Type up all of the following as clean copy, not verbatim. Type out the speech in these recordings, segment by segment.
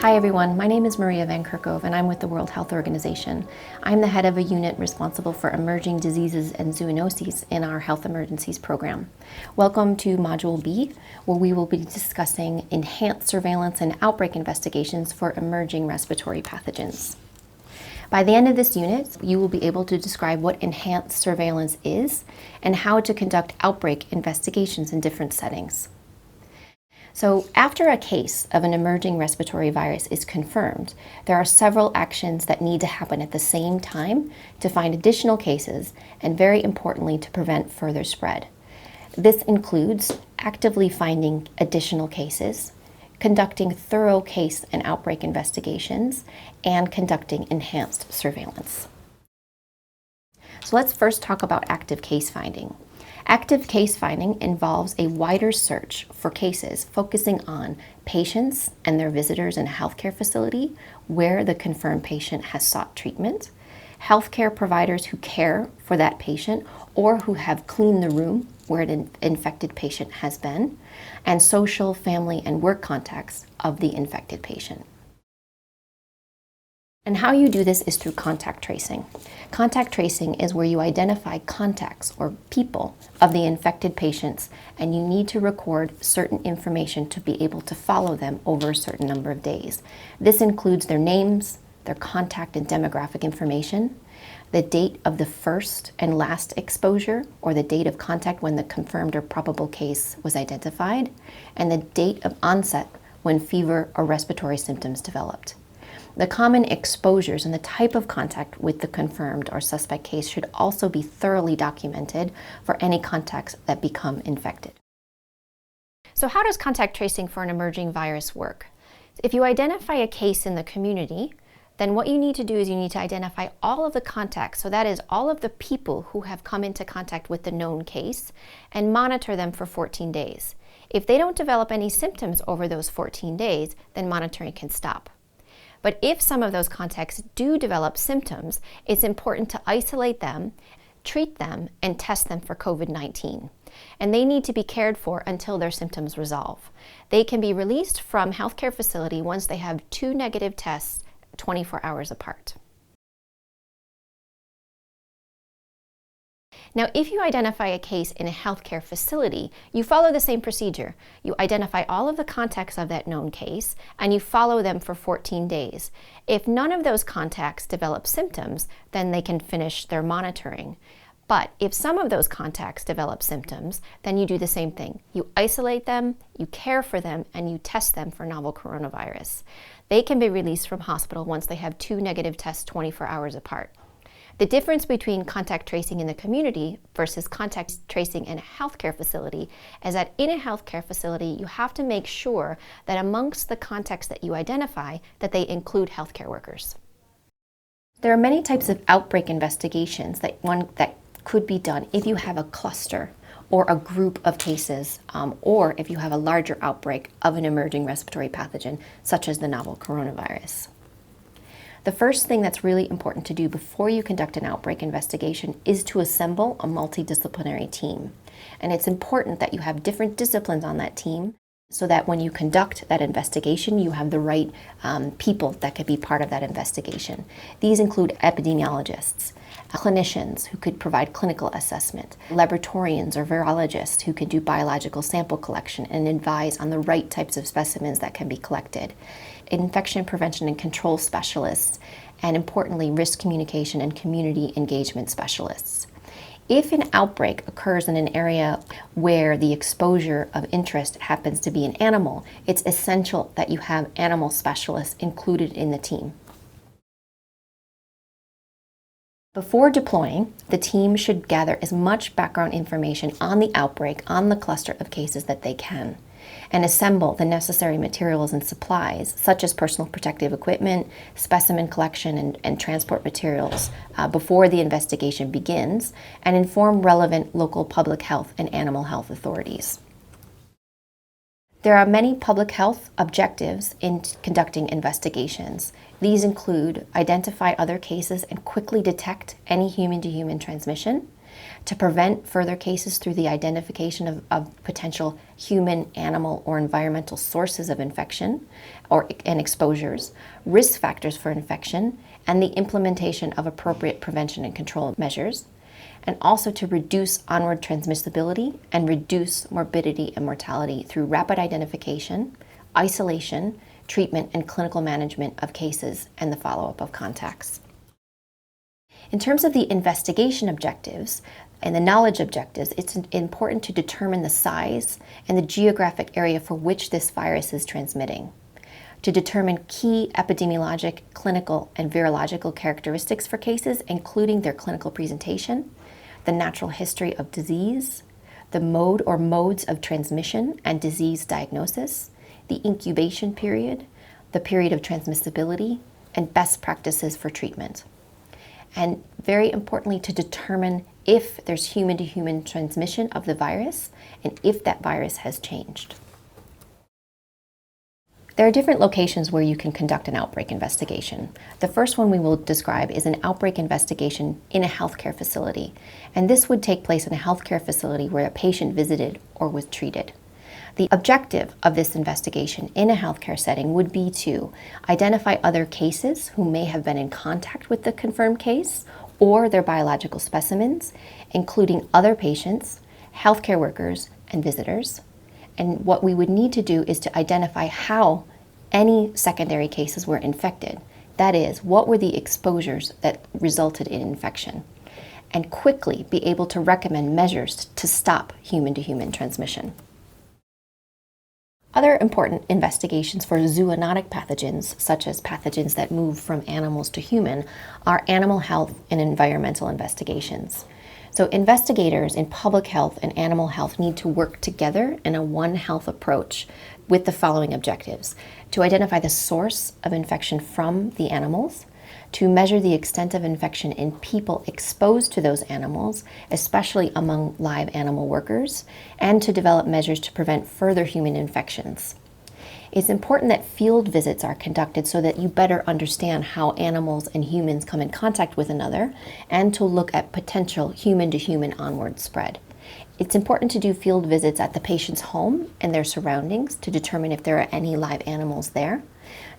Hi everyone, my name is Maria Van Kerkhove and I'm with the World Health Organization. I'm the head of a unit responsible for emerging diseases and zoonoses in our Health Emergencies program. Welcome to Module B, where we will be discussing enhanced surveillance and outbreak investigations for emerging respiratory pathogens. By the end of this unit, you will be able to describe what enhanced surveillance is and how to conduct outbreak investigations in different settings. So after a case of an emerging respiratory virus is confirmed, there are several actions that need to happen at the same time to find additional cases and, very importantly, to prevent further spread. This includes actively finding additional cases, conducting thorough case and outbreak investigations, and conducting enhanced surveillance. So let's first talk about active case finding. Active case finding involves a wider search for cases focusing on patients and their visitors in a healthcare facility where the confirmed patient has sought treatment, healthcare providers who care for that patient or who have cleaned the room where an infected patient has been, and social, family, and work contacts of the infected patient. And how you do this is through contact tracing. Contact tracing is where you identify contacts or people of the infected patients, and you need to record certain information to be able to follow them over a certain number of days. This includes their names, their contact and demographic information, the date of the first and last exposure, or the date of contact when the confirmed or probable case was identified, and the date of onset when fever or respiratory symptoms developed. The common exposures and the type of contact with the confirmed or suspect case should also be thoroughly documented for any contacts that become infected. So how does contact tracing for an emerging virus work? If you identify a case in the community, then what you need to do is you need to identify all of the contacts, so that is all of the people who have come into contact with the known case, and monitor them for 14 days. If they don't develop any symptoms over those 14 days, then monitoring can stop. But if some of those contacts do develop symptoms, it's important to isolate them, treat them, and test them for COVID-19. And they need to be cared for until their symptoms resolve. They can be released from healthcare facility once they have 2 negative tests 24 hours apart. Now, if you identify a case in a healthcare facility, you follow the same procedure. You identify all of the contacts of that known case, and you follow them for 14 days. If none of those contacts develop symptoms, then they can finish their monitoring. But if some of those contacts develop symptoms, then you do the same thing. You isolate them, you care for them, and you test them for novel coronavirus. They can be released from hospital once they have 2 negative tests 24 hours apart. The difference between contact tracing in the community versus contact tracing in a healthcare facility is that in a healthcare facility, you have to make sure that amongst the contacts that you identify, that they include healthcare workers. There are many types of outbreak investigations that could be done if you have a cluster or a group of cases, or if you have a larger outbreak of an emerging respiratory pathogen, such as the novel coronavirus. The first thing that's really important to do before you conduct an outbreak investigation is to assemble a multidisciplinary team. And it's important that you have different disciplines on that team so that when you conduct that investigation, you have the right people that could be part of that investigation. These include epidemiologists, clinicians who could provide clinical assessment, laboratorians or virologists who can do biological sample collection and advise on the right types of specimens that can be collected, infection prevention and control specialists, and importantly, risk communication and community engagement specialists. If an outbreak occurs in an area where the exposure of interest happens to be an animal, it's essential that you have animal specialists included in the team. Before deploying, the team should gather as much background information on the outbreak, on the cluster of cases that they can, and assemble the necessary materials and supplies, such as personal protective equipment, specimen collection, and transport materials before the investigation begins, and inform relevant local public health and animal health authorities. There are many public health objectives in conducting investigations. These include identify other cases and quickly detect any human-to-human transmission, to prevent further cases through the identification of potential human, animal, or environmental sources of infection and exposures, risk factors for infection, and the implementation of appropriate prevention and control measures, and also to reduce onward transmissibility and reduce morbidity and mortality through rapid identification, isolation, treatment, and clinical management of cases and the follow-up of contacts. In terms of the investigation objectives and the knowledge objectives, it's important to determine the size and the geographic area for which this virus is transmitting, to determine key epidemiologic, clinical, and virological characteristics for cases, including their clinical presentation, the natural history of disease, the mode or modes of transmission and disease diagnosis, the incubation period, the period of transmissibility, and best practices for treatment. And very importantly, to determine if there's human-to-human transmission of the virus and if that virus has changed. There are different locations where you can conduct an outbreak investigation. The first one we will describe is an outbreak investigation in a healthcare facility, and this would take place in a healthcare facility where a patient visited or was treated. The objective of this investigation in a healthcare setting would be to identify other cases who may have been in contact with the confirmed case or their biological specimens, including other patients, healthcare workers, and visitors. And what we would need to do is to identify how any secondary cases were infected. That is, what were the exposures that resulted in infection? And quickly be able to recommend measures to stop human-to-human transmission. Other important investigations for zoonotic pathogens, such as pathogens that move from animals to human, are animal health and environmental investigations. So investigators in public health and animal health need to work together in a One Health approach with the following objectives: to identify the source of infection from the animals, to measure the extent of infection in people exposed to those animals, especially among live animal workers, and to develop measures to prevent further human infections. It's important that field visits are conducted so that you better understand how animals and humans come in contact with another, and to look at potential human-to-human onward spread. It's important to do field visits at the patient's home and their surroundings to determine if there are any live animals there,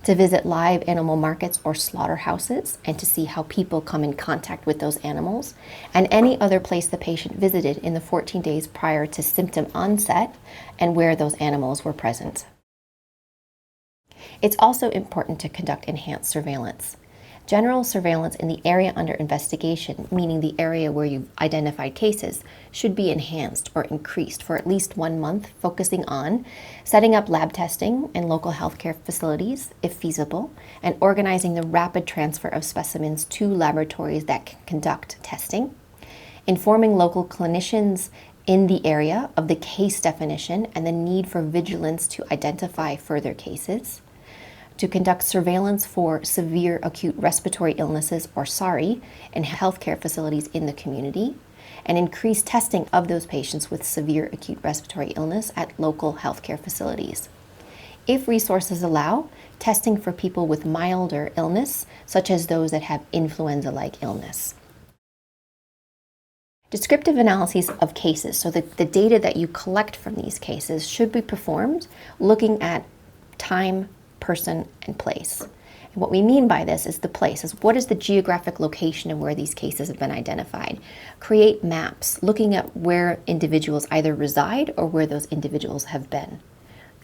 to visit live animal markets or slaughterhouses and to see how people come in contact with those animals, and any other place the patient visited in the 14 days prior to symptom onset and where those animals were present. It's also important to conduct enhanced surveillance. General surveillance in the area under investigation, meaning the area where you've identified cases, should be enhanced or increased for at least 1 month, focusing on setting up lab testing in local healthcare facilities, if feasible, and organizing the rapid transfer of specimens to laboratories that can conduct testing, informing local clinicians in the area of the case definition and the need for vigilance to identify further cases, to conduct surveillance for severe acute respiratory illnesses, or SARI, in healthcare facilities in the community, and increase testing of those patients with severe acute respiratory illness at local healthcare facilities. If resources allow, testing for people with milder illness, such as those that have influenza-like illness. Descriptive analyses of cases, so that the data that you collect from these cases should be performed looking at time, person, and place. And what we mean by this is the place, is what is the geographic location of where these cases have been identified. Create maps looking at where individuals either reside or where those individuals have been.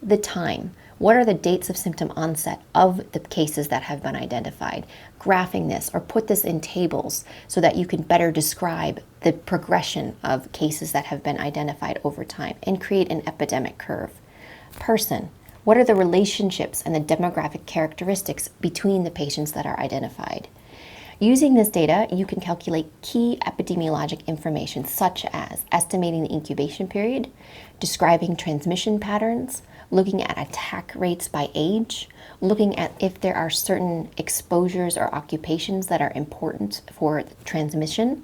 The time, what are the dates of symptom onset of the cases that have been identified? Graphing this or put this in tables so that you can better describe the progression of cases that have been identified over time and create an epidemic curve. Person, what are the relationships and the demographic characteristics between the patients that are identified? Using this data, you can calculate key epidemiologic information such as estimating the incubation period, describing transmission patterns, looking at attack rates by age, looking at if there are certain exposures or occupations that are important for transmission,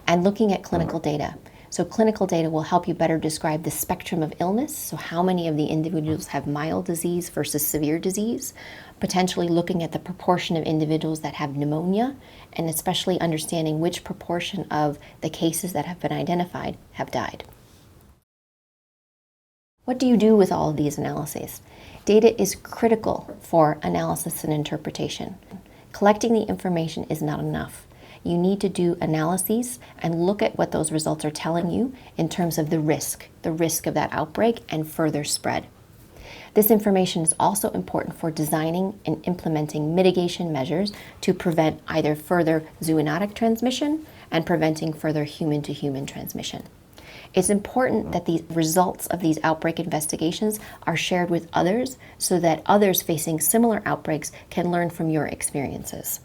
and looking at clinical data. So clinical data will help you better describe the spectrum of illness, so how many of the individuals have mild disease versus severe disease, potentially looking at the proportion of individuals that have pneumonia, and especially understanding which proportion of the cases that have been identified have died. What do you do with all of these analyses? Data is critical for analysis and interpretation. Collecting the information is not enough. You need to do analyses and look at what those results are telling you in terms of the risk of that outbreak and further spread. This information is also important for designing and implementing mitigation measures to prevent either further zoonotic transmission and preventing further human-to-human transmission. It's important that the results of these outbreak investigations are shared with others so that others facing similar outbreaks can learn from your experiences.